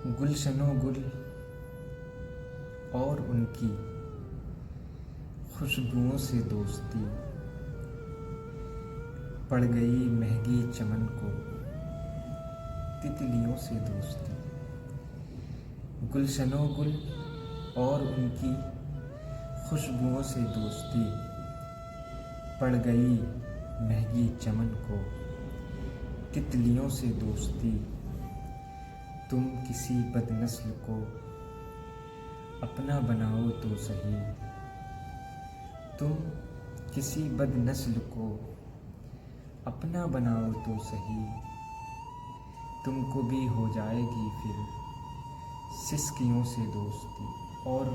गुलशनो गुल और उनकी खुशबुओं से दोस्ती पड़ गई महंगी चमन को तितलियों से दोस्ती। गुलशनो गुल और उनकी खुशबुओं से दोस्ती पड़ गई महंगी चमन को तितलियों से दोस्ती। तुम किसी बदनस्ल को अपना बनाओ तो सही, तुम किसी बदनस्ल को अपना बनाओ तो सही। तुमको भी हो जाएगी फिर सिसकियों से दोस्ती। और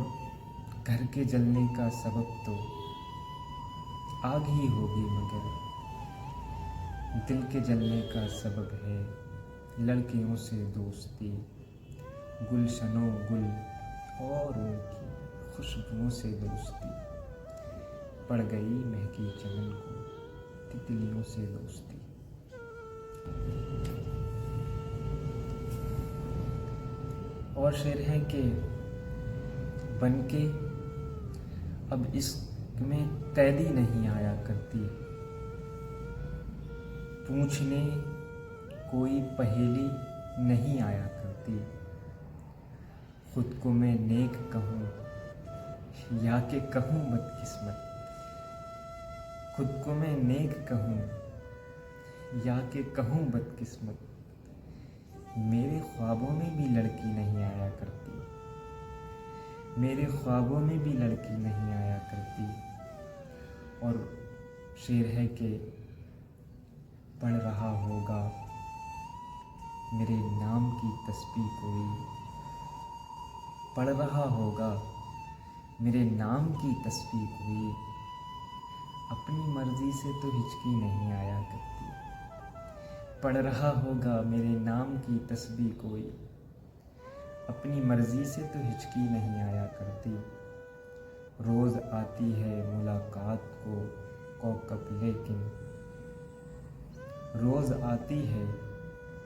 घर के जलने का सबब तो आग ही होगी, मगर दिल के जलने का सबब है लड़कियों से दोस्ती। गुलशनो गुल और उनकी खुशबुओं से दोस्ती पड़ गई महकी चमन को तितलियों से दोस्ती। और शेर है कि बनके अब इश्क में कैदी नहीं आया करती, पूछने कोई पहेली नहीं आया करती। खुद को मैं नेक कहूँ या कि कहूँ बदकिस्मत, खुद को मैं नेक कहूँ या कि कहूँ बदकिस्मत। मेरे ख्वाबों में भी लड़की नहीं आया करती, मेरे ख्वाबों में भी लड़की नहीं आया करती। और शेर है कि पढ़ रहा होगा मेरे नाम की तस्बीह कोई, पढ़ रहा होगा मेरे नाम की तस्बीह कोई। अपनी मर्जी से तो हिचकी नहीं आया करती, पढ़ रहा होगा मेरे नाम की तस्बीह कोई। अपनी मर्जी से तो हिचकी नहीं आया करती। रोज़ आती है मुलाकात को कौकब लेकिन, रोज़ आती है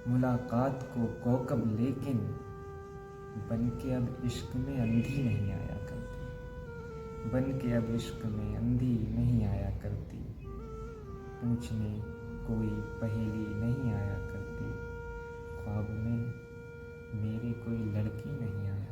मुलाकात को कौकब लेकिन, बन के अब इश्क में अंधी नहीं आया करती, बन के अब इश्क में अंधी नहीं आया करती। पूछने कोई पहेली नहीं आया करती, ख्वाब में मेरे कोई लड़की नहीं आया